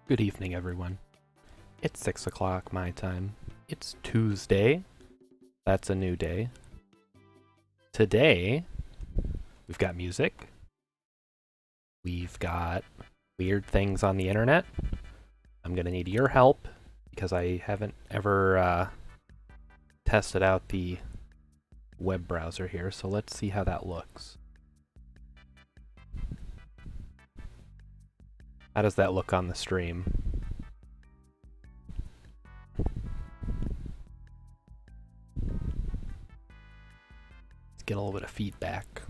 Good evening, everyone. It's 6 o'clock my time. It's Tuesday. That's a new day. Today, we've got music. We've got weird things on the internet. I'm going to need your help because I haven't ever tested out the web browser here, so let's see how that looks. How does that look on the stream? Let's get a little bit of feedback.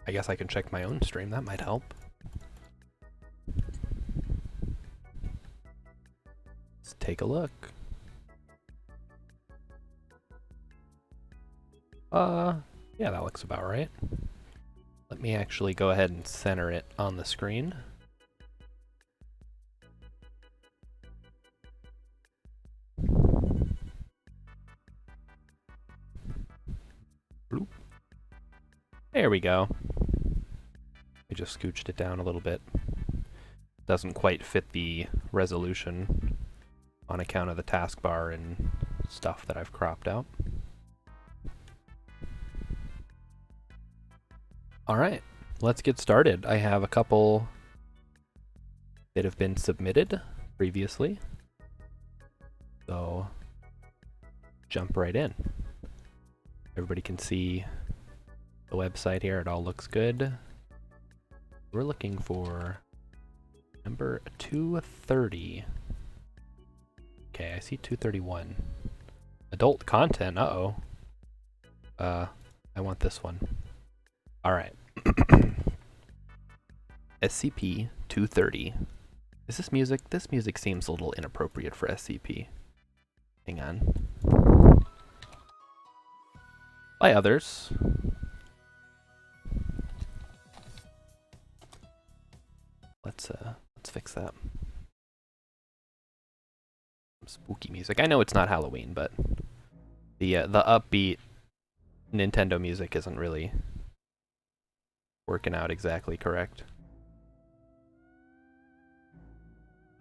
I guess I can check my own stream, that might help. Let's take a look. Yeah, that looks about right. Let me actually go ahead and center it on the screen. Bloop. There we go. I just scooched it down a little bit. Doesn't quite fit the resolution on account of the taskbar and stuff that I've cropped out. Alright, let's get started. I have a couple that have been submitted previously. So, jump right in. Everybody can see the website here, it all looks good. We're looking for number 230. Okay, I see 231. Adult content, uh-oh. I want this one. Alright. SCP 230. Is this music? This music seems a little inappropriate for SCP. Hang on. By others. Let's fix that. Some spooky music. I know it's not Halloween, but the upbeat Nintendo music isn't really working out exactly correct.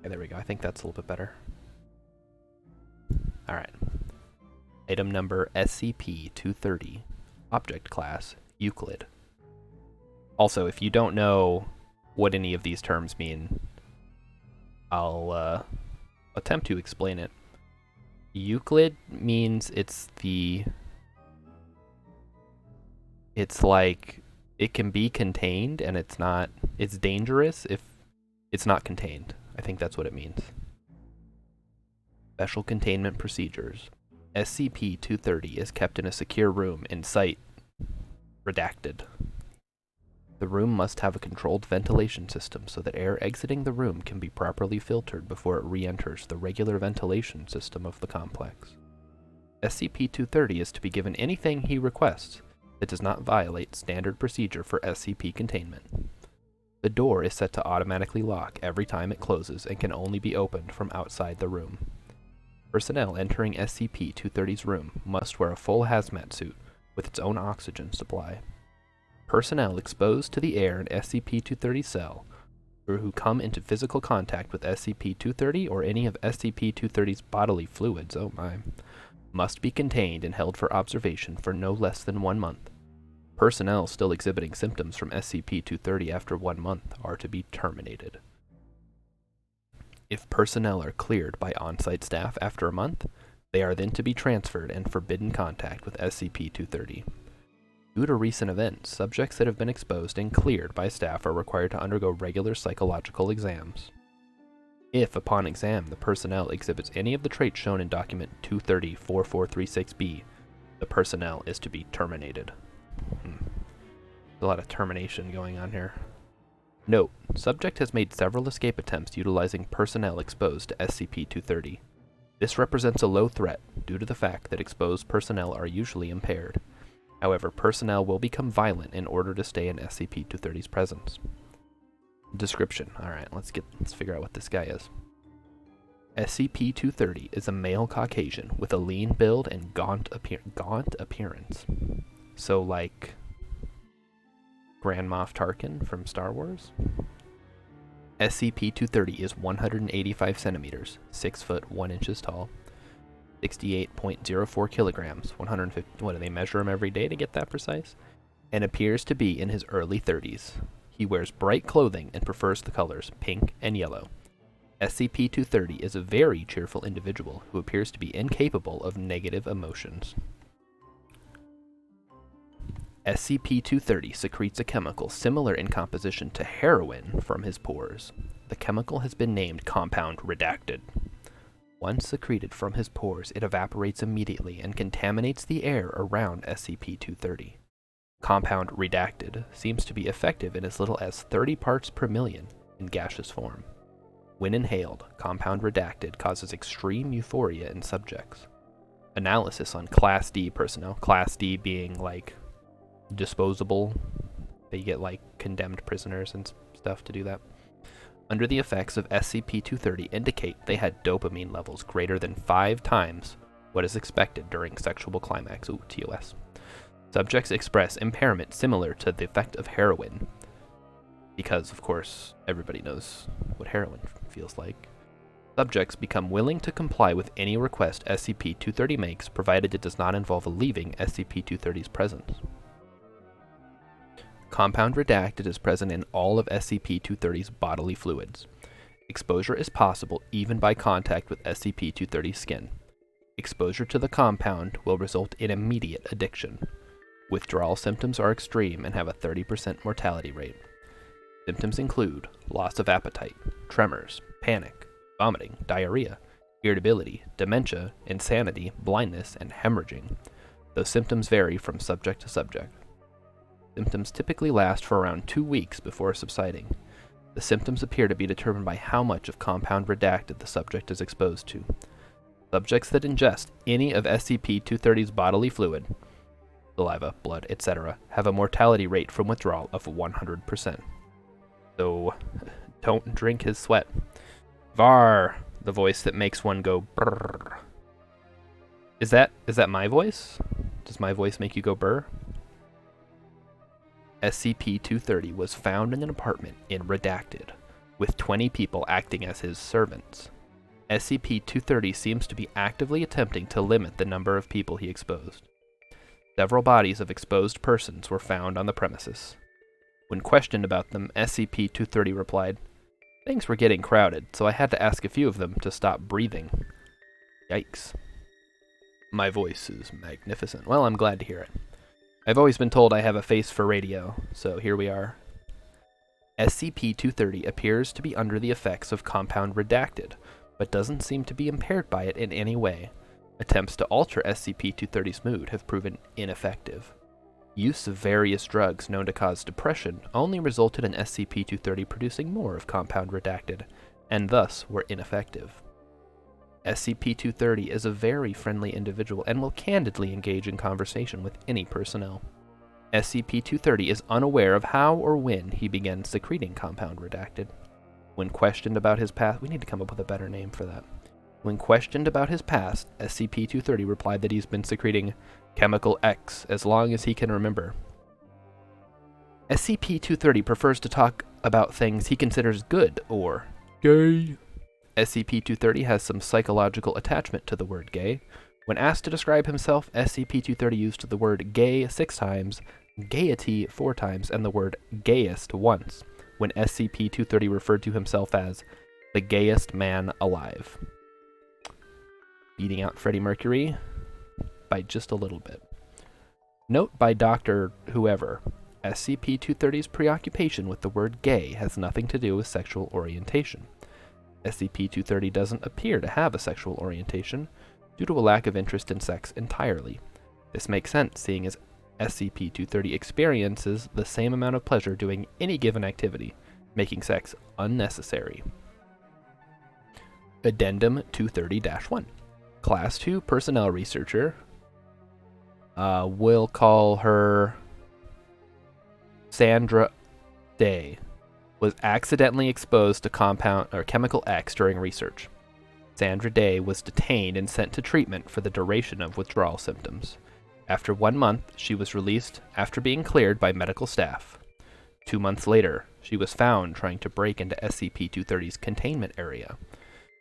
Okay, there we go. I think that's a little bit better. Alright. Item number SCP-230. Object class, Euclid. Also, if you don't know what any of these terms mean, I'll attempt to explain it. Euclid means it's like it can be contained and it's dangerous if it's not contained. I think that's what it means. Special containment procedures. SCP-230 is kept in a secure room in Site Redacted. The room must have a controlled ventilation system so that air exiting the room can be properly filtered before it re-enters the regular ventilation system of the complex. SCP-230 is to be given anything he requests that does not violate standard procedure for SCP containment. The door is set to automatically lock every time it closes and can only be opened from outside the room. Personnel entering SCP-230's room must wear a full hazmat suit with its own oxygen supply. Personnel exposed to the air in SCP-230's cell, or who come into physical contact with SCP-230 or any of SCP-230's bodily fluids, oh my, must be contained and held for observation for no less than 1 month. Personnel still exhibiting symptoms from SCP-230 after 1 month are to be terminated. If personnel are cleared by on-site staff after a month, they are then to be transferred and forbidden contact with SCP-230. Due to recent events, subjects that have been exposed and cleared by staff are required to undergo regular psychological exams. If, upon exam, the personnel exhibits any of the traits shown in Document 230-4436-B, the personnel is to be terminated. There's a lot of termination going on here. Note, subject has made several escape attempts utilizing personnel exposed to SCP-230. This represents a low threat due to the fact that exposed personnel are usually impaired. However, personnel will become violent in order to stay in SCP-230's presence. Description. Alright, let's figure out what this guy is. SCP-230 is a male Caucasian with a lean build and gaunt appearance. So, like, Grand Moff Tarkin from Star Wars. SCP-230 is 185 centimeters, 6 foot 1 inches tall, 68.04 kilograms, 150. What do they measure him every day to get that precise? And appears to be in his early 30s. He wears bright clothing and prefers the colors pink and yellow. SCP-230 is a very cheerful individual who appears to be incapable of negative emotions. SCP-230 secretes a chemical similar in composition to heroin from his pores. The chemical has been named Compound Redacted. Once secreted from his pores, it evaporates immediately and contaminates the air around SCP-230. Compound Redacted seems to be effective in as little as 30 parts per million in gaseous form. When inhaled, Compound Redacted causes extreme euphoria in subjects. Analysis on Class D personnel, Class D being like disposable, they get like condemned prisoners and stuff to do that, under the effects of SCP-230 indicate they had dopamine levels greater than 5 times what is expected during sexual climax. Ooh, TOS. Subjects express impairment similar to the effect of heroin, because, of course, everybody knows what heroin feels like. Subjects become willing to comply with any request SCP-230 makes, provided it does not involve leaving SCP-230's presence. Compound Redacted is present in all of SCP-230's bodily fluids. Exposure is possible even by contact with SCP-230's skin. Exposure to the compound will result in immediate addiction. Withdrawal symptoms are extreme and have a 30% mortality rate. Symptoms include loss of appetite, tremors, panic, vomiting, diarrhea, irritability, dementia, insanity, blindness, and hemorrhaging, though symptoms vary from subject to subject. Symptoms typically last for around 2 weeks before subsiding. The symptoms appear to be determined by how much of Compound Redacted the subject is exposed to. Subjects that ingest any of SCP-230's bodily fluid, saliva, blood, etc., have a mortality rate from withdrawal of 100%. So, don't drink his sweat. Var, the voice that makes one go brrr. Is that my voice? Does my voice make you go brr? SCP-230 was found in an apartment in Redacted, with 20 people acting as his servants. SCP-230 seems to be actively attempting to limit the number of people he exposed. Several bodies of exposed persons were found on the premises. When questioned about them, SCP-230 replied, "Things were getting crowded, so I had to ask a few of them to stop breathing." Yikes. My voice is magnificent. Well, I'm glad to hear it. I've always been told I have a face for radio, so here we are. SCP-230 appears to be under the effects of Compound Redacted, but doesn't seem to be impaired by it in any way. Attempts to alter SCP-230's mood have proven ineffective. Use of various drugs known to cause depression only resulted in SCP-230 producing more of Compound Redacted, and thus were ineffective. SCP-230 is a very friendly individual and will candidly engage in conversation with any personnel. SCP-230 is unaware of how or when he began secreting Compound Redacted. When questioned about his past, we need to come up with a better name for that. When questioned about his past, SCP-230 replied that he's been secreting Chemical X as long as he can remember. SCP-230 prefers to talk about things he considers good or gay. SCP-230 has some psychological attachment to the word gay. When asked to describe himself, SCP-230 used the word gay 6 times, gaiety 4 times, and the word gayest once, when SCP-230 referred to himself as the gayest man alive. Beating out Freddie Mercury by just a little bit. Note by Dr. Whoever, SCP-230's preoccupation with the word gay has nothing to do with sexual orientation. SCP-230 doesn't appear to have a sexual orientation due to a lack of interest in sex entirely. This makes sense, seeing as SCP-230 experiences the same amount of pleasure doing any given activity, making sex unnecessary. Addendum 230-1. Class 2 Personnel Researcher. We'll call her Sandra Day. Was accidentally exposed to Chemical X during research. Sandra Day was detained and sent to treatment for the duration of withdrawal symptoms. After 1 month, she was released after being cleared by medical staff. 2 months later, she was found trying to break into SCP-230's containment area.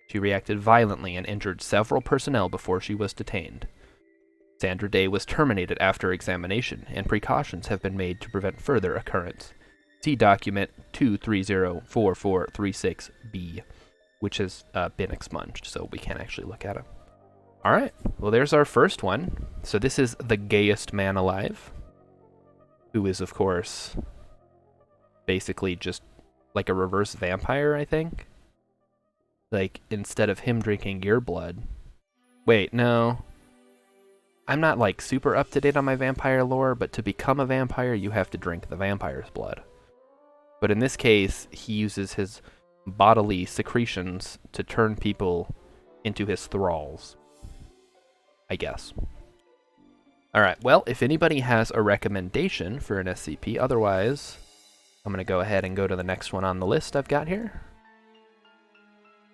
She reacted violently and injured several personnel before she was detained. Sandra Day was terminated after examination, and precautions have been made to prevent further occurrence. See document 2304436B, which has been expunged, so we can't actually look at it. Alright, well there's our first one. So this is the gayest man alive, who is, of course, basically just like a reverse vampire, I think. Like, instead of him drinking your blood... Wait, no. I'm not, like, super up-to-date on my vampire lore, but to become a vampire, you have to drink the vampire's blood. But in this case, he uses his bodily secretions to turn people into his thralls, I guess. Alright, well, if anybody has a recommendation for an SCP, otherwise, I'm going to go ahead and go to the next one on the list I've got here.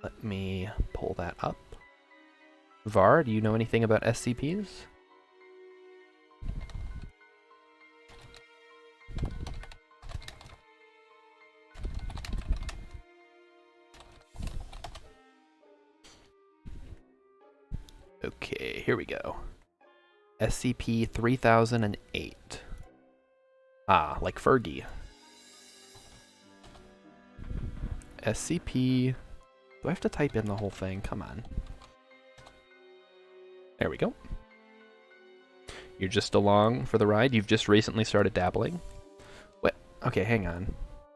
Let me pull that up. Var, do you know anything about SCPs? Okay, here we go. SCP-3008. Ah, like Fergie. SCP... Do I have to type in the whole thing? Come on. There we go. You're just along for the ride? You've just recently started dabbling? What? Okay, hang on.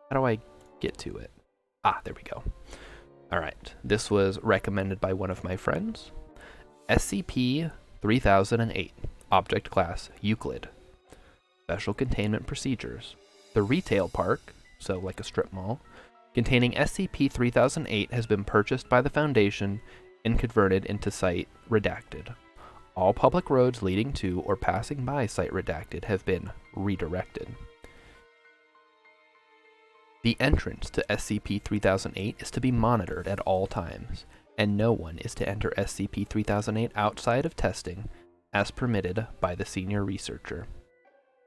How do I get to it? Ah, there we go. Alright, this was recommended by one of my friends. SCP-3008. Object Class Euclid. Special Containment Procedures. The retail park, so like a strip mall, containing SCP-3008 has been purchased by the Foundation and converted into Site Redacted. All public roads leading to or passing by Site Redacted have been redirected. The entrance to SCP-3008 is to be monitored at all times, and no one is to enter SCP-3008 outside of testing as permitted by the senior researcher.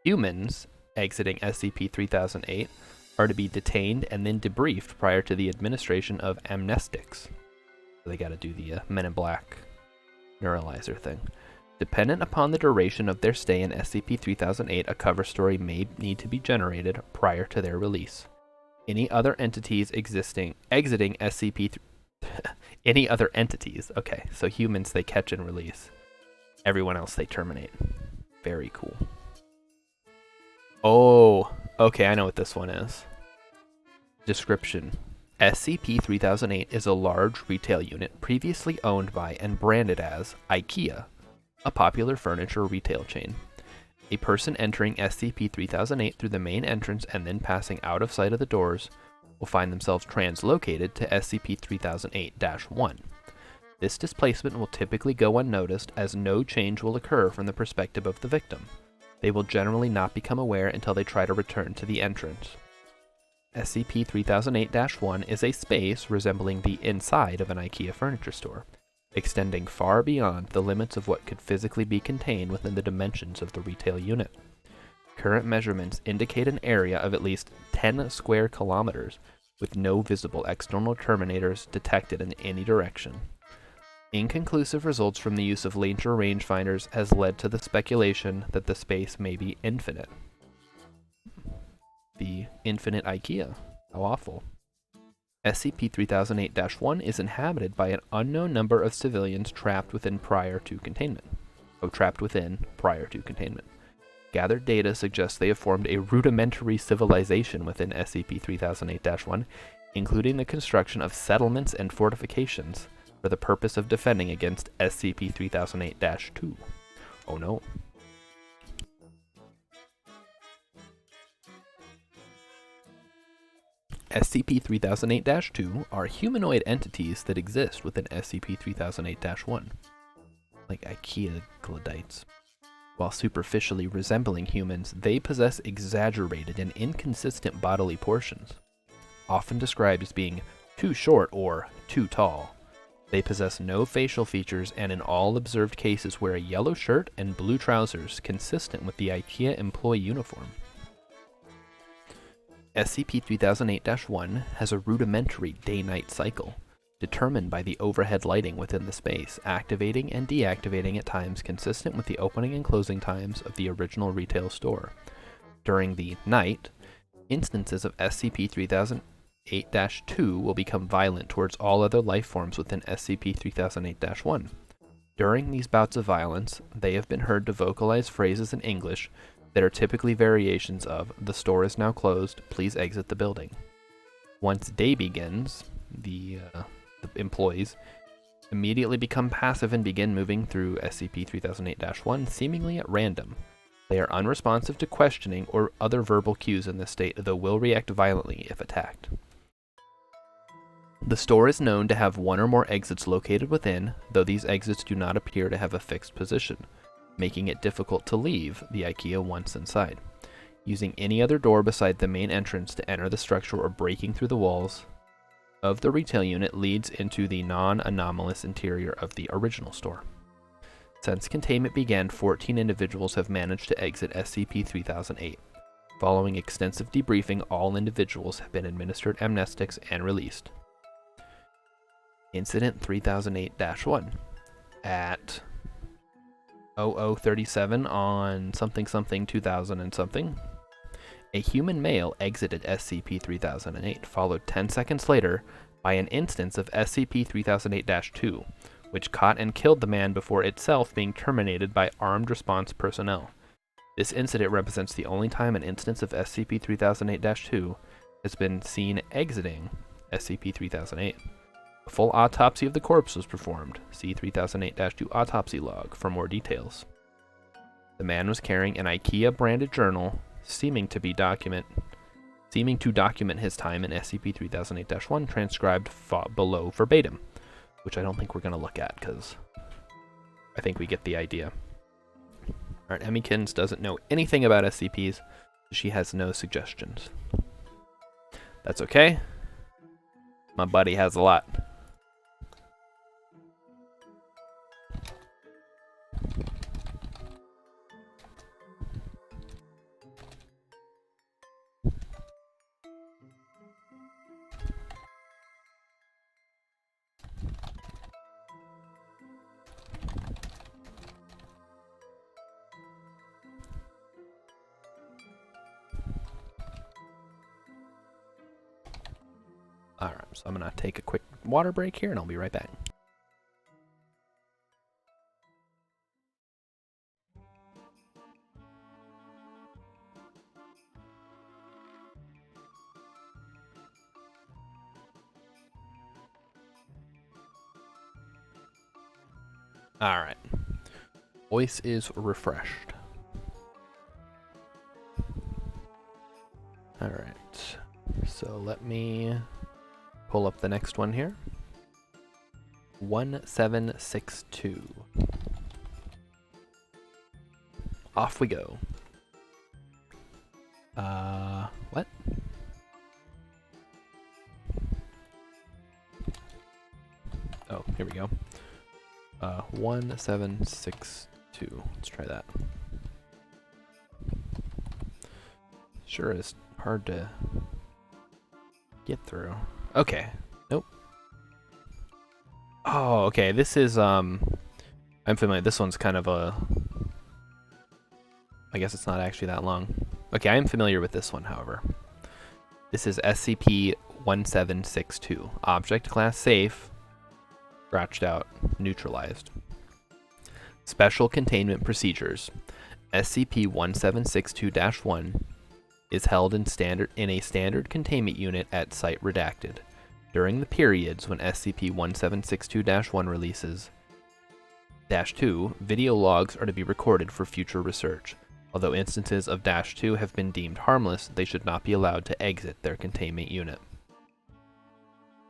Humans exiting SCP-3008 are to be detained and then debriefed prior to the administration of amnestics. So they gotta do the Men in Black neuralizer thing. Dependent upon the duration of their stay in SCP-3008, a cover story may need to be generated prior to their release. Any other entities exiting SCP... Any other entities. Okay, so humans they catch and release. Everyone else they terminate. Very cool. Oh, okay, I know what this one is. Description. SCP-3008 is a large retail unit previously owned by and branded as IKEA, a popular furniture retail chain. A person entering SCP-3008 through the main entrance and then passing out of sight of the doors will find themselves translocated to SCP-3008-1. This displacement will typically go unnoticed as no change will occur from the perspective of the victim. They will generally not become aware until they try to return to the entrance. SCP-3008-1 is a space resembling the inside of an IKEA furniture store, extending far beyond the limits of what could physically be contained within the dimensions of the retail unit. Current measurements indicate an area of at least 10 square kilometers, with no visible external terminators detected in any direction. Inconclusive results from the use of laser rangefinders has led to the speculation that the space may be infinite. The infinite IKEA. How awful. SCP-3008-1 is inhabited by an unknown number of civilians trapped within prior to containment. Gathered data suggests they have formed a rudimentary civilization within SCP-3008-1, including the construction of settlements and fortifications for the purpose of defending against SCP-3008-2. Oh no. SCP-3008-2 are humanoid entities that exist within SCP-3008-1, like IKEA gladites. While superficially resembling humans, they possess exaggerated and inconsistent bodily portions, often described as being too short or too tall. They possess no facial features and in all observed cases wear a yellow shirt and blue trousers consistent with the IKEA employee uniform. SCP-3008-1 has a rudimentary day-night cycle, determined by the overhead lighting within the space, activating and deactivating at times consistent with the opening and closing times of the original retail store. During the night, instances of SCP-3008-2 will become violent towards all other life forms within SCP-3008-1. During these bouts of violence, they have been heard to vocalize phrases in English that are typically variations of, "The store is now closed, please exit the building." Once day begins, the employees immediately become passive and begin moving through SCP-3008-1 seemingly at random. They are unresponsive to questioning or other verbal cues in this state, though will react violently if attacked. The store is known to have one or more exits located within, though these exits do not appear to have a fixed position, making it difficult to leave the IKEA once inside. Using any other door beside the main entrance to enter the structure or breaking through the walls of the retail unit leads into the non-anomalous interior of the original store. Since containment began, 14 individuals have managed to exit SCP-3008. Following extensive debriefing, all individuals have been administered amnestics and released. Incident 3008-1 at 0037 on something 2000 and something. A human male exited SCP-3008, followed 10 seconds later by an instance of SCP-3008-2, which caught and killed the man before itself being terminated by armed response personnel. This incident represents the only time an instance of SCP-3008-2 has been seen exiting SCP-3008. A full autopsy of the corpse was performed. See 3008-2 autopsy log for more details. The man was carrying an IKEA-branded journal, seeming to document his time in SCP-3008-1, transcribed below verbatim, which I don't think we're going to look at, because I think we get the idea. Alright, Emmykins doesn't know anything about SCPs, so she has no suggestions. That's okay. My buddy has a lot. Alright, so I'm going to take a quick water break here and I'll be right back. Alright. Voice is refreshed. Alright. So let me pull up the next one here. 1762. Off we go. What? Oh, here we go. 1762. Let's try that. Sure is hard to get through. Okay. Nope. Oh, okay. This is, I'm familiar. This one's kind of a... I guess it's not actually that long. Okay, I am familiar with this one, however. This is SCP-1762. Object Class Safe. Scratched out. Neutralized. Special Containment Procedures. SCP-1762-1 is held in a standard containment unit at Site Redacted. During the periods when SCP-1762-1 releases -2, video logs are to be recorded for future research. Although instances of -2 have been deemed harmless, they should not be allowed to exit their containment unit.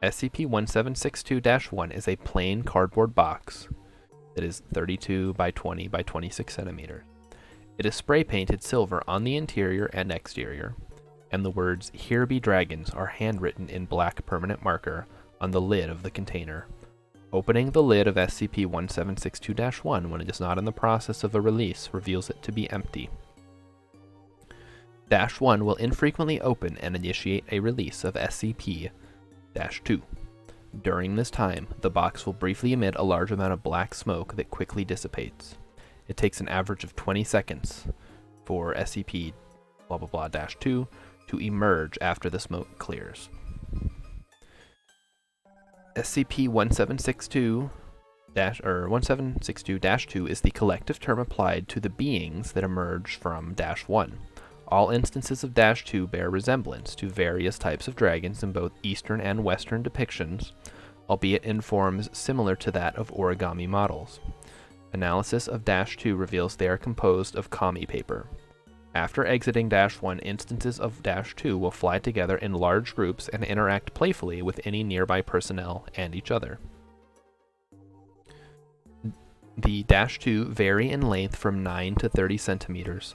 SCP-1762-1 is a plain cardboard box that is 32 by 20 by 26 centimeters. It is spray painted silver on the interior and exterior, and the words "Here be dragons" are handwritten in black permanent marker on the lid of the container. Opening the lid of SCP-1762-1 when it is not in the process of a release reveals it to be empty. -1 will infrequently open and initiate a release of SCP-2. During this time, the box will briefly emit a large amount of black smoke that quickly dissipates. It takes an average of 20 seconds for SCP blah blah blah -2 to emerge after the smoke clears. SCP-1762-2 is the collective term applied to the beings that emerge from -1. All instances of -2 bear resemblance to various types of dragons in both Eastern and Western depictions, albeit in forms similar to that of origami models. Analysis of -2 reveals they are composed of kami paper. After exiting -1, instances of -2 will fly together in large groups and interact playfully with any nearby personnel and each other. The -2 vary in length from 9 to 30 centimeters.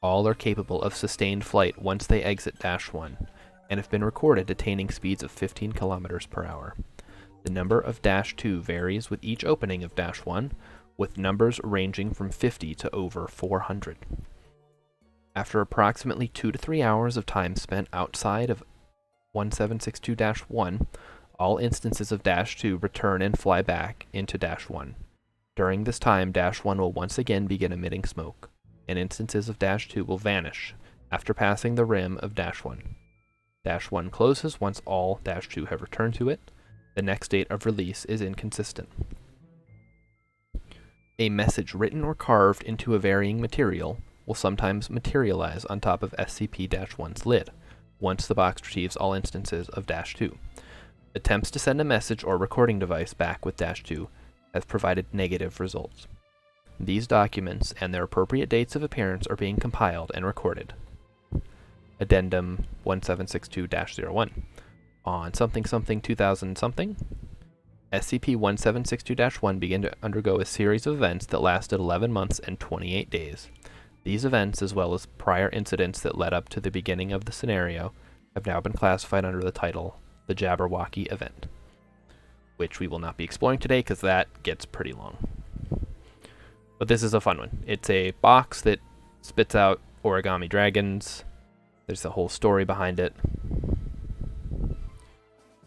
All are capable of sustained flight once they exit -1, and have been recorded attaining speeds of 15 kilometers per hour. The number of -2 varies with each opening of -1, with numbers ranging from 50 to over 400. After approximately 2 to 3 hours of time spent outside of 1762-1, all instances of -2 return and fly back into -1. During this time, -1 will once again begin emitting smoke, and instances of -2 will vanish after passing the rim of -1. -1 closes once all -2 have returned to it. The next date of release is inconsistent. A message written or carved into a varying material will sometimes materialize on top of SCP-1's lid, once the box retrieves all instances of -2. Attempts to send a message or recording device back with -2 have provided negative results. These documents and their appropriate dates of appearance are being compiled and recorded. Addendum 1762-01. On something 2000 something, SCP-1762-1 began to undergo a series of events that lasted 11 months and 28 days. These events, as well as prior incidents that led up to the beginning of the scenario, have now been classified under the title the Jabberwocky Event, which we will not be exploring today because that gets pretty long. But this is a fun one. It's a box that spits out origami dragons. There's a whole story behind it.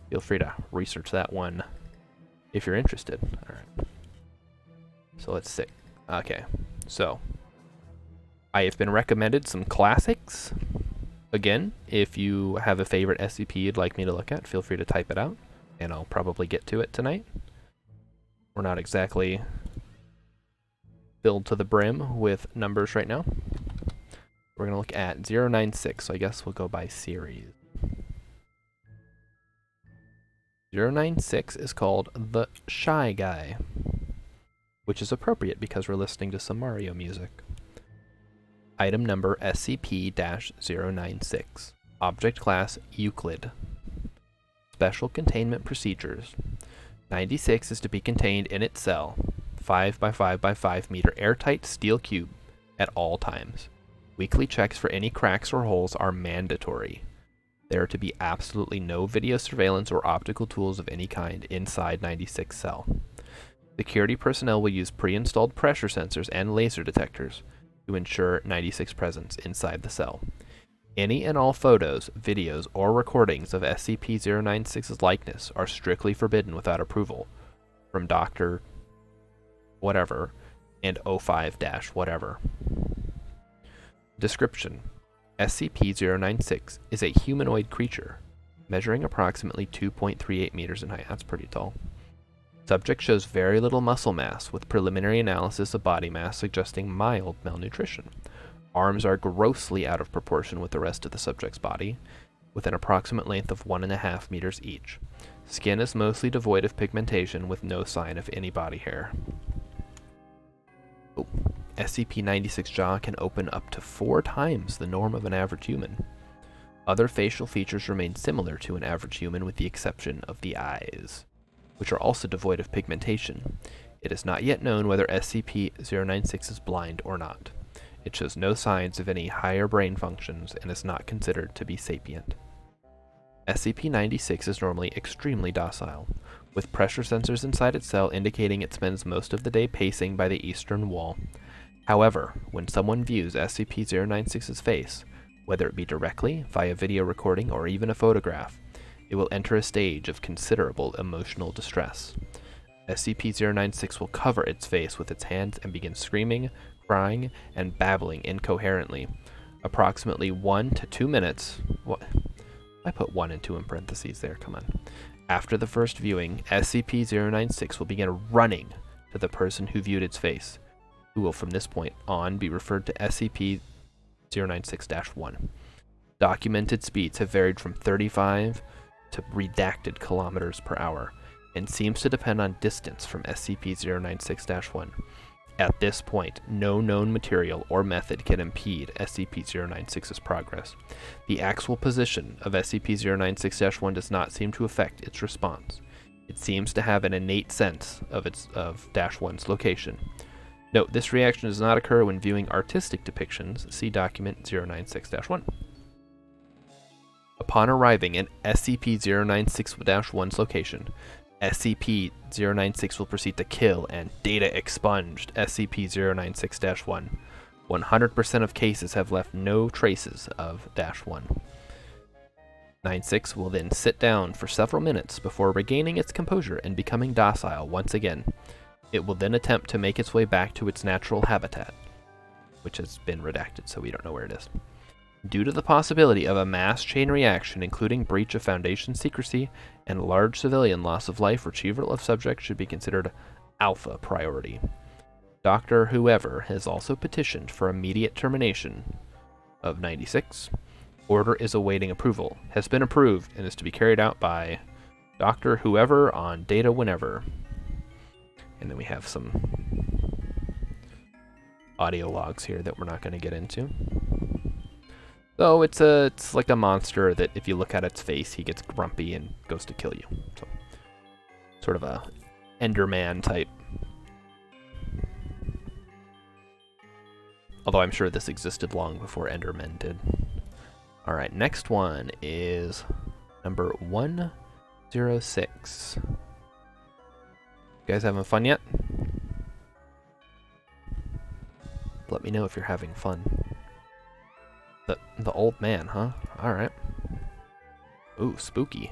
Feel free to research that one if you're interested. All right. So let's see. Okay. So I have been recommended some classics. Again, if you have a favorite SCP you'd like me to look at, feel free to type it out, and I'll probably get to it tonight. We're not exactly filled to the brim with numbers right now. We're going to look at 096, so I guess we'll go by series. 096 is called The Shy Guy, which is appropriate because we're listening to some Mario music. Item number SCP-096. Object class Euclid. Special containment procedures. 96 is to be contained in its cell, 5 by 5 by 5 meter airtight steel cube at all times. Weekly checks for any cracks or holes are mandatory. There are to be absolutely no video surveillance or optical tools of any kind inside 96 cell. Security personnel will use pre-installed pressure sensors and laser detectors to ensure 96 presence inside the cell. Any and all photos, videos, or recordings of SCP-096's likeness are strictly forbidden without approval from Dr. Whatever and O5-whatever. Description: SCP-096 is a humanoid creature, measuring approximately 2.38 meters in height. That's pretty tall. Subject shows very little muscle mass, with preliminary analysis of body mass suggesting mild malnutrition. Arms are grossly out of proportion with the rest of the subject's body, with an approximate length of 1.5 meters each. Skin is mostly devoid of pigmentation, with no sign of any body hair. SCP-96 jaw can open up to 4 times the norm of an average human. Other facial features remain similar to an average human with the exception of the eyes, which are also devoid of pigmentation. It is not yet known whether SCP-096 is blind or not. It shows no signs of any higher brain functions and is not considered to be sapient. SCP-96 is normally extremely docile, with pressure sensors inside its cell indicating it spends most of the day pacing by the eastern wall. However, when someone views SCP-096's face, Whether it be directly, via video recording, or even a photograph, it will enter a stage of considerable emotional distress. SCP-096 will cover its face with its hands and begin screaming, crying, and babbling incoherently. Approximately 1 to 2 minutes. What? I put 1 and 2 in parentheses there, come on. After the first viewing, SCP-096 will begin running to the person who viewed its face, who will from this point on be referred to SCP-096-1. Documented speeds have varied from 35 to redacted kilometers per hour, and seems to depend on distance from SCP-096-1. At this point, no known material or method can impede SCP-096's progress. The actual position of SCP-096-1 does not seem to affect its response. It seems to have an innate sense of -1's location. Note, this reaction does not occur when viewing artistic depictions. See document 096-1. Upon arriving at SCP-096-1's location, SCP-096 will proceed to kill and data expunged SCP-096-1. 100% of cases have left no traces of -1. 96 will then sit down for several minutes before regaining its composure and becoming docile once again. It will then attempt to make its way back to its natural habitat, which has been redacted, so we don't know where it is. Due to the possibility of a mass chain reaction, including breach of Foundation secrecy and large civilian loss of life, retrieval of subject should be considered alpha priority. Dr. Whoever has also petitioned for immediate termination of 96. Order is awaiting approval. Has been approved and is to be carried out by Dr. Whoever on data whenever. And then we have some audio logs here that we're not going to get into. So it's like a monster that if you look at its face, he gets grumpy and goes to kill you. So sort of a Enderman type. Although I'm sure this existed long before Endermen did. Alright, next one is number 106. You guys having fun yet? Let me know if you're having fun. The old man, huh? Alright. Ooh, spooky.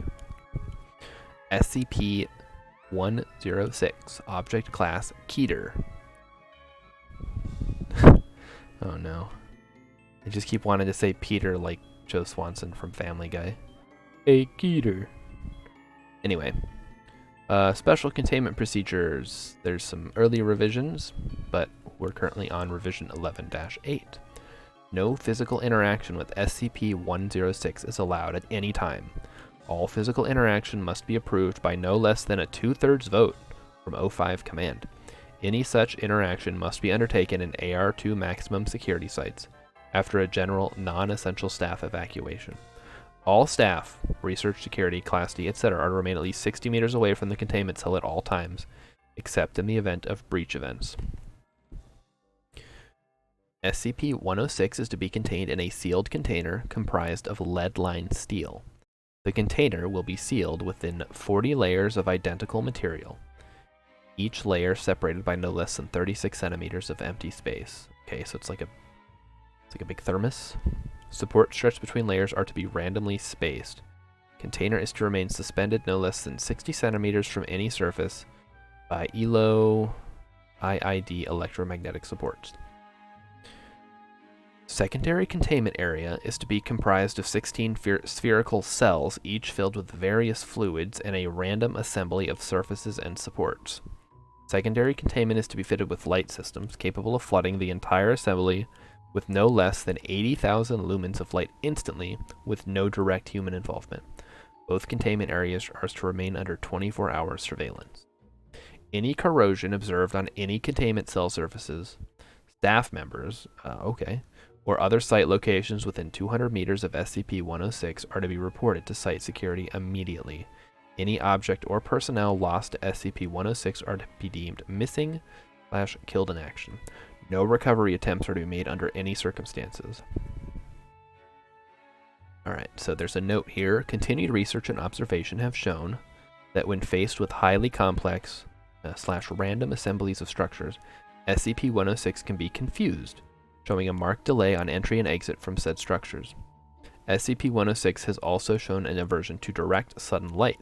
SCP-106, Object Class Keter. Oh no. I just keep wanting to say Peter like Joe Swanson from Family Guy. Hey, Keter. Anyway. Special containment procedures. There's some early revisions, but we're currently on revision 11-8. No physical interaction with SCP-106 is allowed at any time. All physical interaction must be approved by no less than a 2/3 vote from O5 Command. Any such interaction must be undertaken in AR2 maximum security sites after a general non-essential staff evacuation. All staff, research security, Class D, etc. are to remain at least 60 meters away from the containment cell at all times, except in the event of breach events. SCP-106 is to be contained in a sealed container comprised of lead-lined steel. The container will be sealed within 40 layers of identical material, each layer separated by no less than 36 centimeters of empty space. Okay, so it's like a big thermos. Support strips between layers are to be randomly spaced. Container is to remain suspended no less than 60 centimeters from any surface by ELO IID electromagnetic supports. Secondary containment area is to be comprised of 16 spherical cells, each filled with various fluids and a random assembly of surfaces and supports. Secondary containment is to be fitted with light systems capable of flooding the entire assembly with no less than 80,000 lumens of light instantly with no direct human involvement. Both containment areas are to remain under 24-hour surveillance. Any corrosion observed on any containment cell surfaces, staff members, or other site locations within 200 meters of SCP-106 are to be reported to site security immediately. Any object or personnel lost to SCP-106 are to be deemed missing/killed in action. No recovery attempts are to be made under any circumstances. Alright, so there's a note here. Continued research and observation have shown that when faced with highly complex /random assemblies of structures, SCP-106 can be confused showing a marked delay on entry and exit from said structures. SCP-106 has also shown an aversion to direct, sudden light.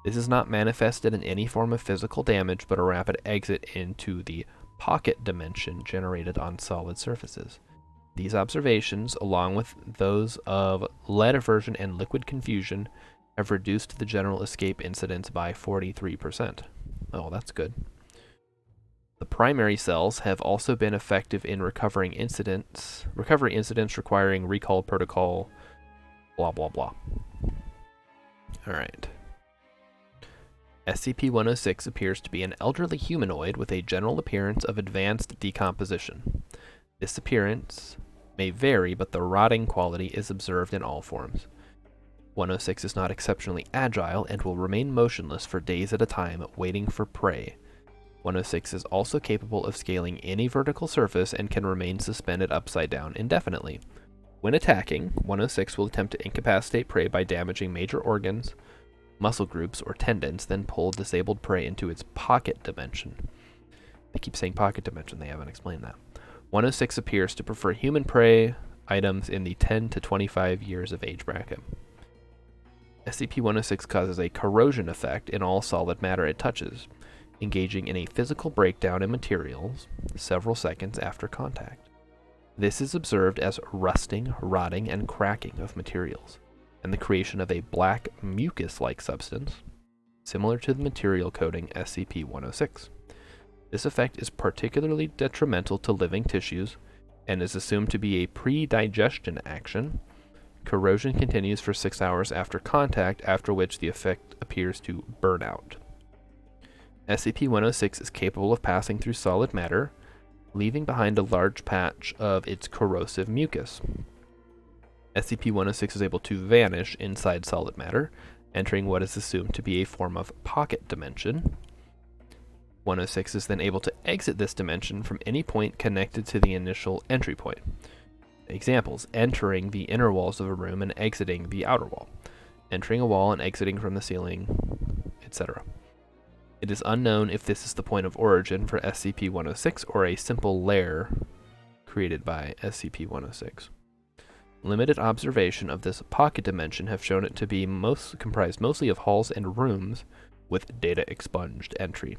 This is not manifested in any form of physical damage, but a rapid exit into the pocket dimension generated on solid surfaces. These observations, along with those of lead aversion and liquid confusion, have reduced the general escape incidence by 43%. Oh, that's good. The primary cells have also been effective in recovery incidents requiring recall protocol, blah, blah, blah. Alright. SCP-106 appears to be an elderly humanoid with a general appearance of advanced decomposition. This appearance may vary, but the rotting quality is observed in all forms. 106 is not exceptionally agile and will remain motionless for days at a time, waiting for prey. 106 is also capable of scaling any vertical surface and can remain suspended upside down indefinitely. When attacking, 106 will attempt to incapacitate prey by damaging major organs, muscle groups, or tendons, then pull disabled prey into its pocket dimension. They keep saying pocket dimension, they haven't explained that. 106 appears to prefer human prey items in the 10 to 25 years of age bracket. SCP-106 causes a corrosion effect in all solid matter it touches, engaging in a physical breakdown in materials several seconds after contact. This is observed as rusting, rotting, and cracking of materials, and the creation of a black mucus-like substance, similar to the material coating SCP-106. This effect is particularly detrimental to living tissues and is assumed to be a pre-digestion action. Corrosion continues for 6 hours after contact, after which the effect appears to burn out. SCP-106 is capable of passing through solid matter, leaving behind a large patch of its corrosive mucus. SCP-106 is able to vanish inside solid matter, entering what is assumed to be a form of pocket dimension. 106 is then able to exit this dimension from any point connected to the initial entry point. Examples: entering the inner walls of a room and exiting the outer wall, entering a wall and exiting from the ceiling, etc. It is unknown if this is the point of origin for SCP-106 or a simple lair created by SCP-106. Limited observation of this pocket dimension have shown it to be comprised mostly of halls and rooms with data expunged entry.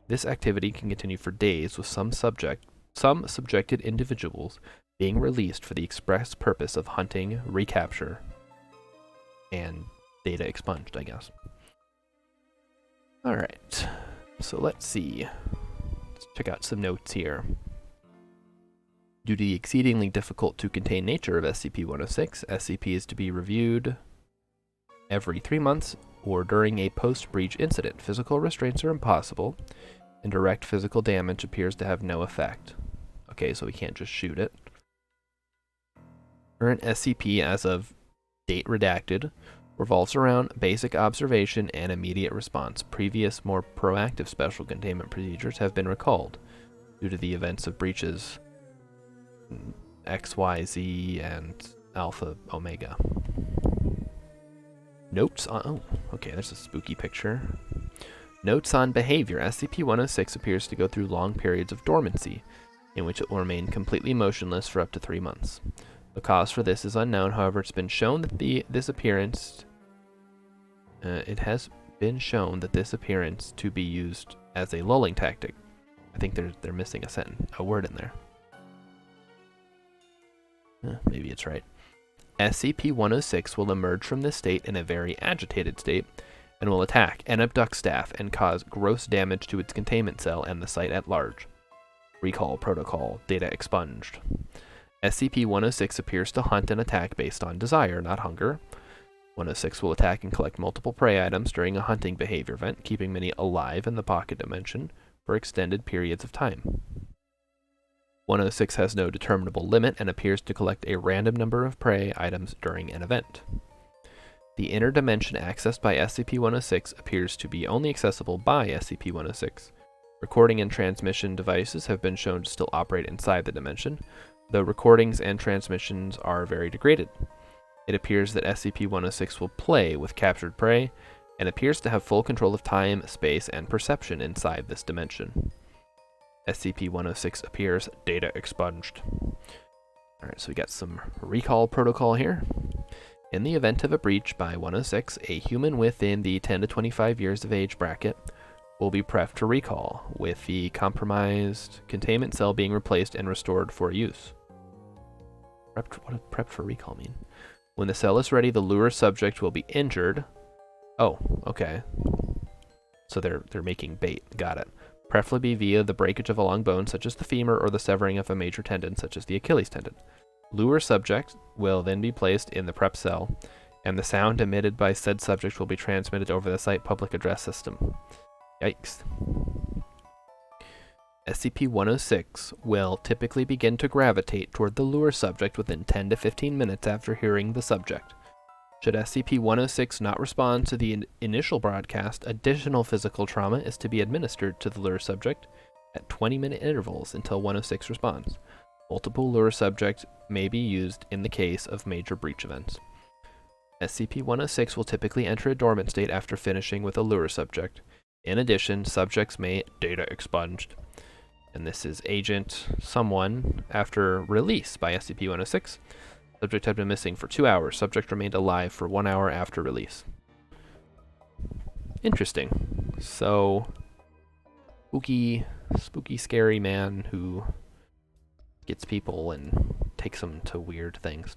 This activity can continue for days, with some subjected individuals being released for the express purpose of hunting, recapture, and data expunged, I guess. Alright, so let's see. Let's check out some notes here. Due to the exceedingly difficult to contain nature of SCP-106, SCP is to be reviewed every 3 months or during a post-breach incident. Physical restraints are impossible, and direct physical damage appears to have no effect. Okay, so we can't just shoot it. Current SCP as of date redacted revolves around basic observation and immediate response. Previous, more proactive special containment procedures have been recalled due to the events of breaches XYZ and Alpha Omega. Notes on... oh, okay, there's a spooky picture. Notes on behavior. SCP-106 appears to go through long periods of dormancy, in which it will remain completely motionless for up to 3 months. The cause for this is unknown. However, it's been shown that it has been shown that this appearance to be used as a lulling tactic. I think they're missing a word in there. Maybe it's right. SCP-106 will emerge from this state in a very agitated state and will attack and abduct staff and cause gross damage to its containment cell and the site at large. Recall protocol. Data expunged. SCP-106 appears to hunt and attack based on desire, not hunger. 106 will attack and collect multiple prey items during a hunting behavior event, keeping many alive in the pocket dimension for extended periods of time. 106 has no determinable limit and appears to collect a random number of prey items during an event. The inner dimension accessed by SCP-106 appears to be only accessible by SCP-106. Recording and transmission devices have been shown to still operate inside the dimension, though recordings and transmissions are very degraded. It appears that SCP-106 will play with captured prey and appears to have full control of time, space, and perception inside this dimension. SCP-106 appears, data expunged. Alright, so we got some recall protocol here. In the event of a breach by 106, a human within the 10 to 25 years of age bracket will be prepped to recall, with the compromised containment cell being replaced and restored for use. What does prep for recall mean? When the cell is ready, the lure subject will be injured. Oh, okay. So they're making bait. Got it. Preferably via the breakage of a long bone, such as the femur, or the severing of a major tendon, such as the Achilles tendon. Lure subject will then be placed in the prep cell, and the sound emitted by said subject will be transmitted over the site public address system. Yikes. SCP-106 will typically begin to gravitate toward the lure subject within 10 to 15 minutes after hearing the subject. Should SCP-106 not respond to the initial broadcast, additional physical trauma is to be administered to the lure subject at 20-minute intervals until 106 responds. Multiple lure subjects may be used in the case of major breach events. SCP-106 will typically enter a dormant state after finishing with a lure subject. In addition, subjects may data expunged. And this is Agent Someone. After release by SCP-106, subject had been missing for 2 hours. Subject remained alive for 1 hour after release. Interesting. So, spooky, scary man who gets people and takes them to weird things.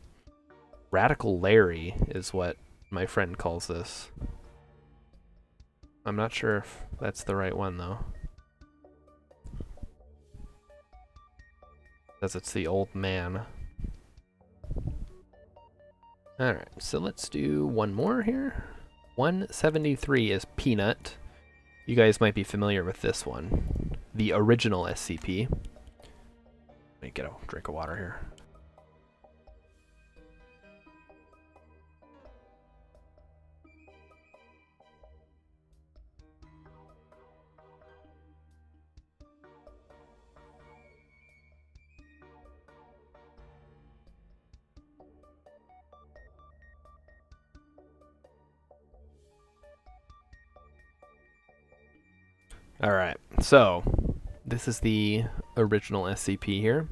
Radical Larry is what my friend calls this. I'm not sure if that's the right one, though. Says it's the old man. Alright, so let's do one more here. 173 is Peanut. You guys might be familiar with this one. The original SCP. Let me get a drink of water here. Alright, so this is the original SCP here.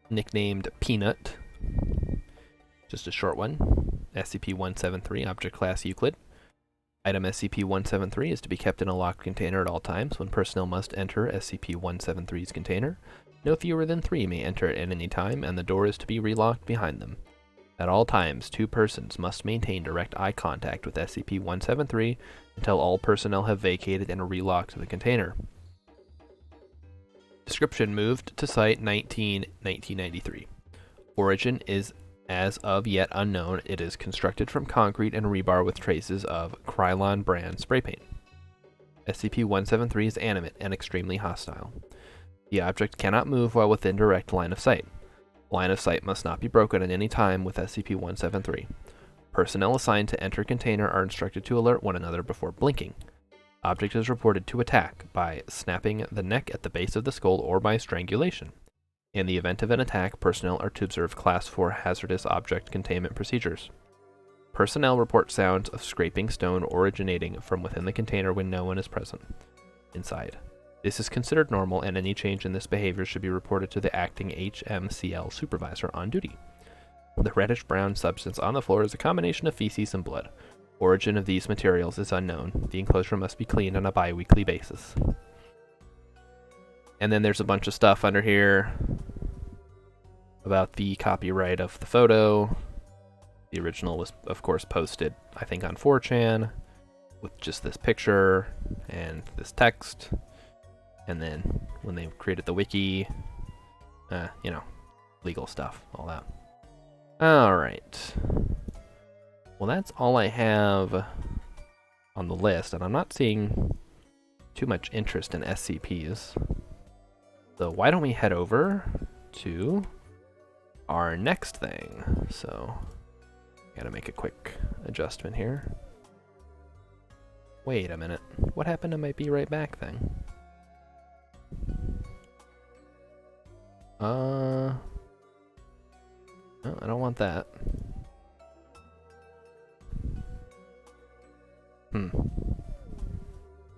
Nicknamed Peanut. Just a short one. SCP-173, Object Class Euclid. Item SCP-173 is to be kept in a locked container at all times when personnel must enter SCP-173's container. No fewer than 3 may enter at any time, and the door is to be relocked behind them. At all times, 2 persons must maintain direct eye contact with SCP-173 until all personnel have vacated and relocked the container. Description: moved to Site 1993. Origin is as of yet unknown. It is constructed from concrete and rebar with traces of Krylon brand spray paint. SCP-173 is animate and extremely hostile. The object cannot move while within direct line of sight. Line of sight must not be broken at any time with SCP-173. Personnel assigned to enter container are instructed to alert one another before blinking. Object is reported to attack by snapping the neck at the base of the skull or by strangulation. In the event of an attack, personnel are to observe Class 4 hazardous object containment procedures. Personnel report sounds of scraping stone originating from within the container when no one is present inside. This is considered normal, and any change in this behavior should be reported to the acting HMCL supervisor on duty. The reddish-brown substance on the floor is a combination of feces and blood. Origin of these materials is unknown. The enclosure must be cleaned on a bi-weekly basis. And then there's a bunch of stuff under here about the copyright of the photo. The original was, of course, posted, I think, on 4chan with just this picture and this text. And then when they created the wiki, legal stuff, all that. Alright. Well, that's all I have on the list, and I'm not seeing too much interest in SCPs. So why don't we head over to our next thing? So, gotta make a quick adjustment here. Wait a minute. What happened to my Be Right Back thing? No, I don't want that.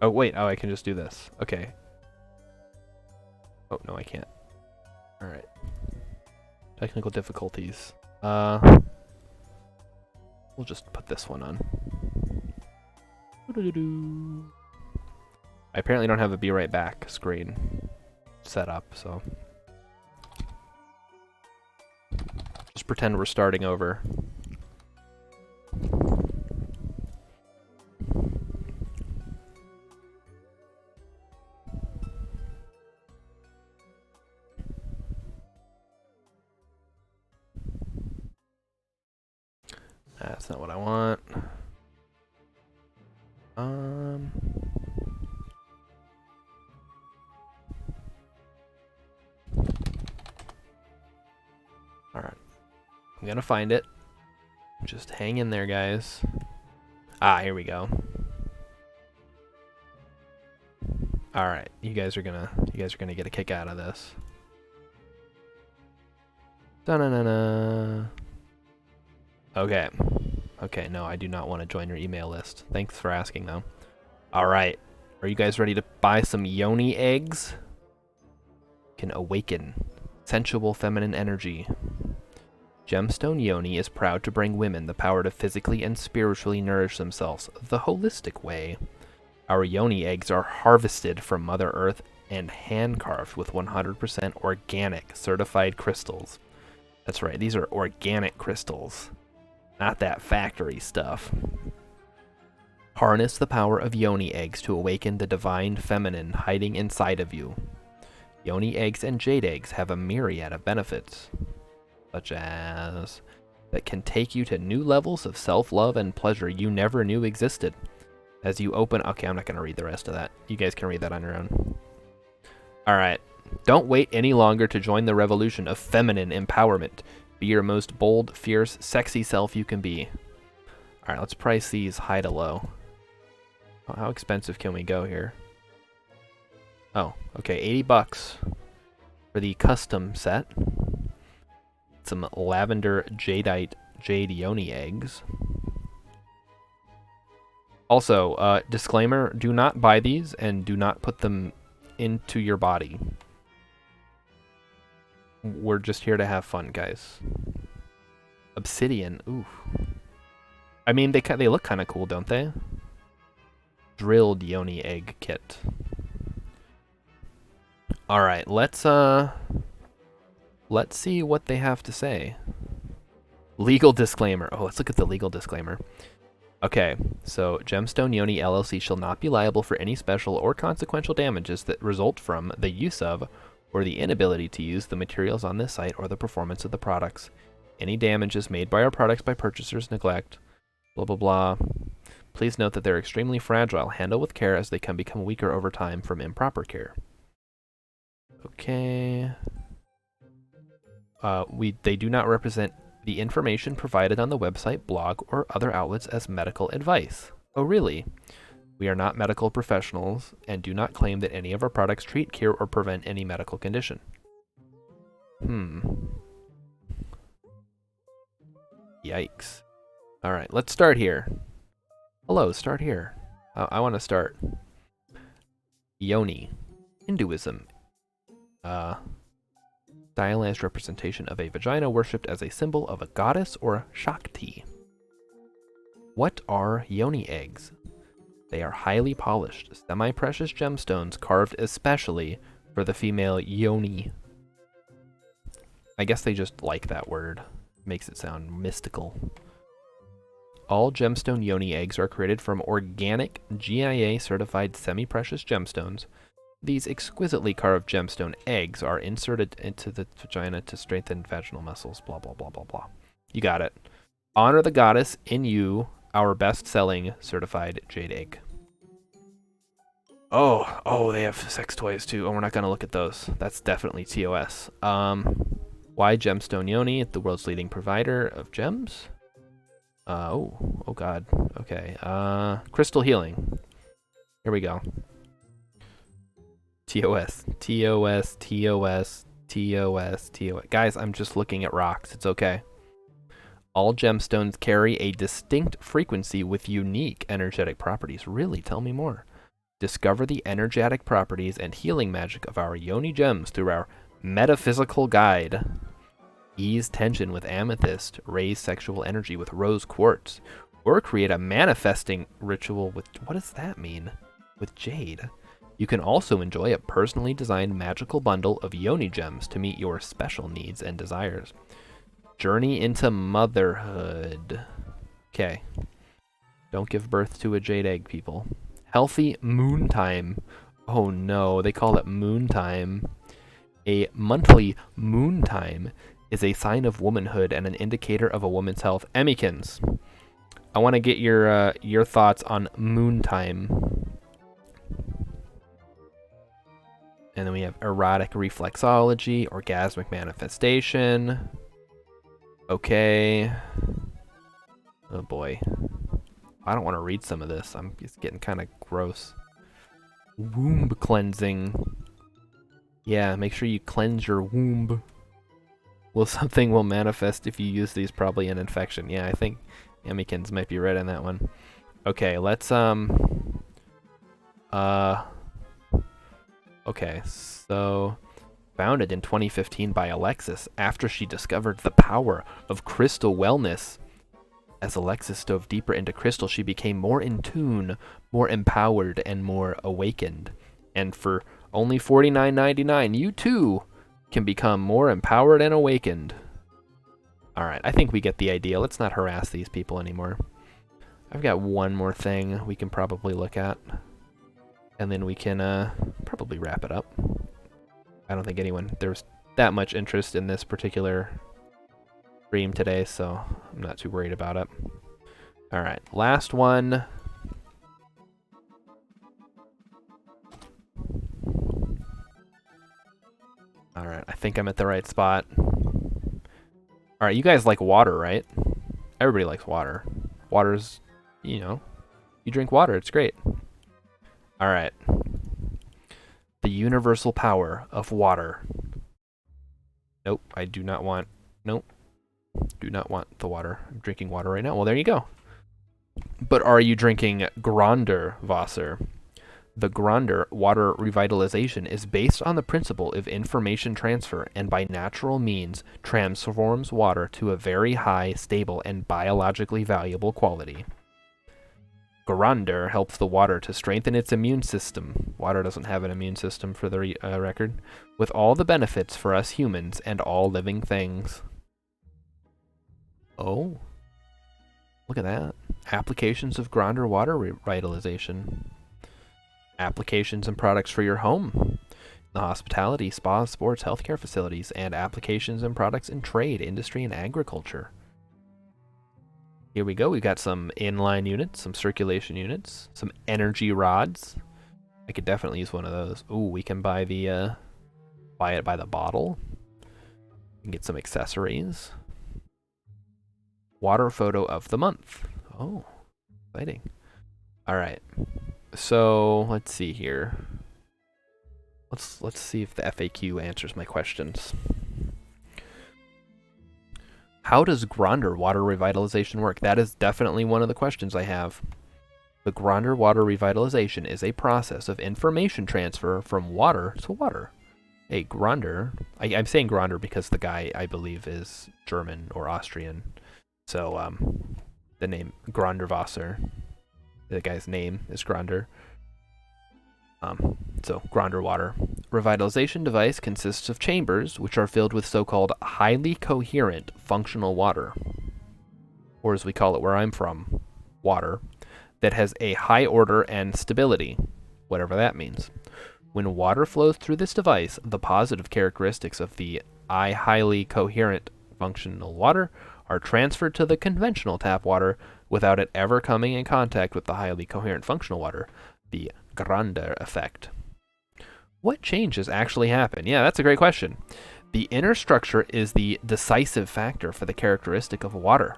Oh, wait. Oh, I can just do this. Okay. Oh, no, I can't. Alright. Technical difficulties. We'll just put this one on. I apparently don't have a be right back screen set up, so just pretend we're starting over. That's not what I want. Alright. I'm gonna find it. Just hang in there, guys. Ah, here we go. Alright, you guys are gonna get a kick out of this. Da-na-na-na. Okay. Okay, no, I do not want to join your email list. Thanks for asking, though. Alright. Are you guys ready to buy some yoni eggs? Can awaken sensual feminine energy. Gemstone Yoni is proud to bring women the power to physically and spiritually nourish themselves the holistic way. Our yoni eggs are harvested from Mother Earth and hand-carved with 100% organic certified crystals. That's right, these are organic crystals. Not that factory stuff. Harness the power of yoni eggs to awaken the divine feminine hiding inside of you. Yoni eggs and jade eggs have a myriad of benefits, such as that can take you to new levels of self-love and pleasure you never knew existed. As you open... Okay, I'm not going to read the rest of that. You guys can read that on your own. Alright. Don't wait any longer to join the revolution of feminine empowerment. Be your most bold, fierce, sexy self you can be. Alright, let's price these high to low. Oh, how expensive can we go here? Oh, okay, 80 bucks for the custom set. Some lavender jadeite jade yoni eggs. Also, disclaimer, do not buy these and do not put them into your body. We're just here to have fun, guys. Obsidian, ooh. I mean, they look kind of cool, don't they? Drilled yoni egg kit. All right, let's see what they have to say. Legal disclaimer. Oh, let's look at the legal disclaimer. Okay, so Gemstone Yoni LLC shall not be liable for any special or consequential damages that result from the use of or the inability to use the materials on this site or the performance of the products. Any damages made by our products by purchasers' neglect, blah, blah, blah. Please note that they're extremely fragile. Handle with care as they can become weaker over time from improper care. Okay. They do not represent the information provided on the website, blog, or other outlets as medical advice. Oh, really? We are not medical professionals and do not claim that any of our products treat, cure, or prevent any medical condition. Yikes. Alright, let's start here. Hello, start here. I want to start. Yoni. Hinduism. Stylized representation of a vagina worshipped as a symbol of a goddess or Shakti. What are yoni eggs? They are highly polished, semi-precious gemstones carved especially for the female yoni. I guess they just like that word. Makes it sound mystical. All gemstone yoni eggs are created from organic, GIA-certified semi-precious gemstones. These exquisitely carved gemstone eggs are inserted into the vagina to strengthen vaginal muscles, blah, blah, blah, blah, blah. You got it. Honor the goddess in you, our best-selling certified jade egg. Oh, they have sex toys too. Oh, we're not going to look at those. That's definitely TOS. Why Gemstone Yoni, the world's leading provider of gems? Oh god. Okay. Crystal healing. Here we go. TOS. TOS. TOS. TOS. TOS. Guys, I'm just looking at rocks. It's okay. All gemstones carry a distinct frequency with unique energetic properties. Really? Tell me more. Discover the energetic properties and healing magic of our Yoni gems through our metaphysical guide. Ease tension with amethyst, raise sexual energy with rose quartz, or create a manifesting ritual with, what does that mean? With jade. You can also enjoy a personally designed magical bundle of Yoni gems to meet your special needs and desires. Journey into motherhood. Okay. Don't give birth to a jade egg, people. Healthy moon time. Oh no, they call it moon time. A monthly moon time is a sign of womanhood and an indicator of a woman's health. Emmykins, I want to get your thoughts on moon time. And then we have erotic reflexology, orgasmic manifestation. Okay. Oh boy. I don't want to read some of this. It's getting kind of gross. Womb cleansing. Yeah, make sure you cleanse your womb. Well, something will manifest if you use these, probably an infection. Yeah, I think Emmykins might be right on that one. Okay, let's okay, so founded in 2015 by Alexis after she discovered the power of crystal wellness. As Alexis dove deeper into crystal, she became more in tune, more empowered, and more awakened. And for only $49.99, you too can become more empowered and awakened. Alright, I think we get the idea. Let's not harass these people anymore. I've got one more thing we can probably look at. And then we can probably wrap it up. I don't think there's that much interest in this particular stream today, so I'm not too worried about it. Alright, last one. Alright, I think I'm at the right spot. Alright, you guys like water, right? Everybody likes water. Water's, you know, you drink water, it's great. Alright. The universal power of water. Nope, I do not want, nope. Do not want the water. I'm drinking water right now. Well, there you go. But are you drinking Gronder Wasser? The Gronder water revitalization is based on the principle of information transfer and by natural means transforms water to a very high, stable, and biologically valuable quality. Gronder helps the water to strengthen its immune system. Water doesn't have an immune system, for the record. With all the benefits for us humans and all living things. Oh, look at that. Applications of Gronder water revitalization. Applications and products for your home, the hospitality, spa, sports, healthcare facilities, and applications and products in trade, industry, and agriculture. Here we go. We've got some inline units, some circulation units, some energy rods. I could definitely use one of those. Ooh, we can buy the buy it by the bottle. And get some accessories. Water photo of the month. Oh, exciting. All right. So let's see here. Let's see if the FAQ answers my questions. How does Gronder water revitalization work? That is definitely one of the questions I have. The Gronder water revitalization is a process of information transfer from water to water. A Gronder, I'm saying Gronder because the guy, I believe, is German or Austrian. So the name Gronderwasser, the guy's name is Gronder. So Gronder water. Revitalization device consists of chambers which are filled with so-called highly coherent functional water, or as we call it where I'm from, water, that has a high order and stability, whatever that means. When water flows through this device, the positive characteristics of the highly coherent functional water are transferred to the conventional tap water without it ever coming in contact with the highly coherent functional water, the Gronder effect. What changes actually happen? Yeah, that's a great question. The inner structure is the decisive factor for the characteristic of water.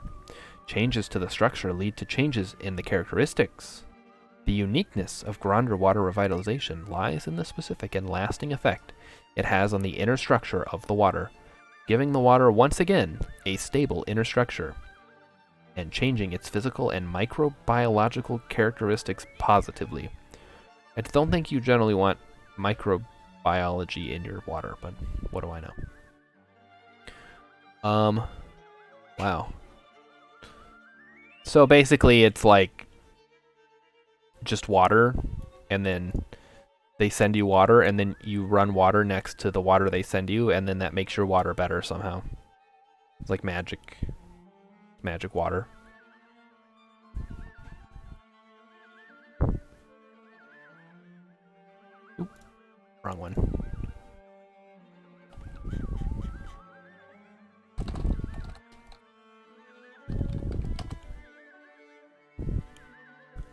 Changes to the structure lead to changes in the characteristics. The uniqueness of Gronder water revitalization lies in the specific and lasting effect it has on the inner structure of the water, giving the water once again a stable inner structure and changing its physical and microbiological characteristics positively. I don't think you generally want microbiology in your water, but what do I know? Wow. So basically it's like just water, and then they send you water, and then you run water next to the water they send you, and then that makes your water better somehow. It's like magic water. Oop, wrong one.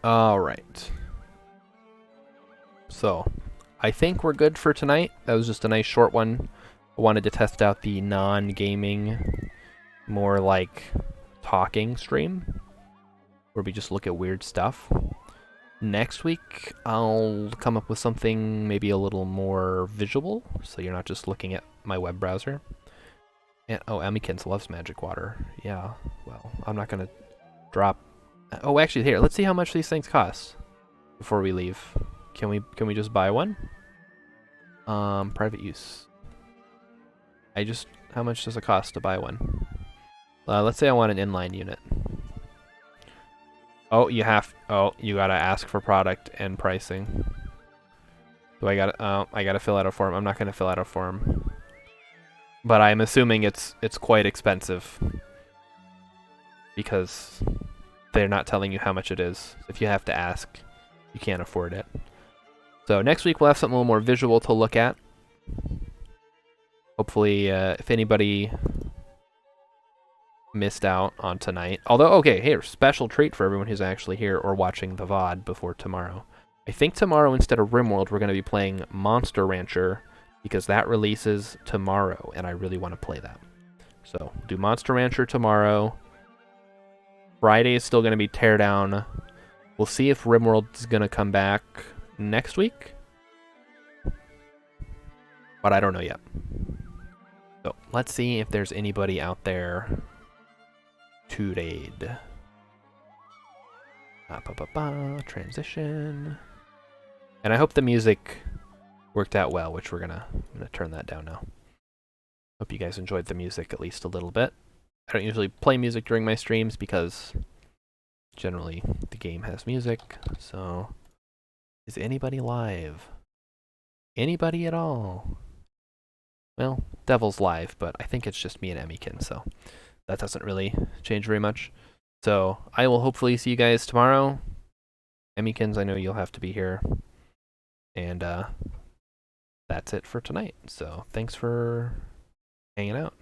All right. So, I think we're good for tonight. That was just a nice short one. I wanted to test out the non-gaming, more like talking stream, where we just look at weird stuff. Next week, I'll come up with something maybe a little more visual, so you're not just looking at my web browser. And, oh, Emmykins loves magic water. Yeah, well, I'm not going to drop... Oh, actually, here, let's see how much these things cost before we leave. Can we just buy one? Private use. How much does it cost to buy one? Let's say I want an inline unit. Oh, you gotta ask for product and pricing. So I gotta fill out a form. I'm not gonna fill out a form. But I'm assuming it's quite expensive. Because they're not telling you how much it is. If you have to ask, you can't afford it. So next week we'll have something a little more visual to look at. Hopefully, if anybody missed out on tonight. Although, okay, here, special treat for everyone who's actually here or watching the VOD before tomorrow. I think tomorrow, instead of RimWorld, we're going to be playing Monster Rancher, because that releases tomorrow, and I really want to play that. So, we'll do Monster Rancher tomorrow. Friday is still going to be Teardown. We'll see if RimWorld is going to come back next week. But I don't know yet. So, let's see if there's anybody out there to raid. Transition. And I hope the music worked out well, which I'm gonna turn that down now. Hope you guys enjoyed the music at least a little bit. I don't usually play music during my streams because generally the game has music. So, is anybody live? Anybody at all? Well, Devil's live, but I think it's just me and Emmykin, so that doesn't really change very much. So I will hopefully see you guys tomorrow. Emmykins, I know you'll have to be here. And that's it for tonight. So thanks for hanging out.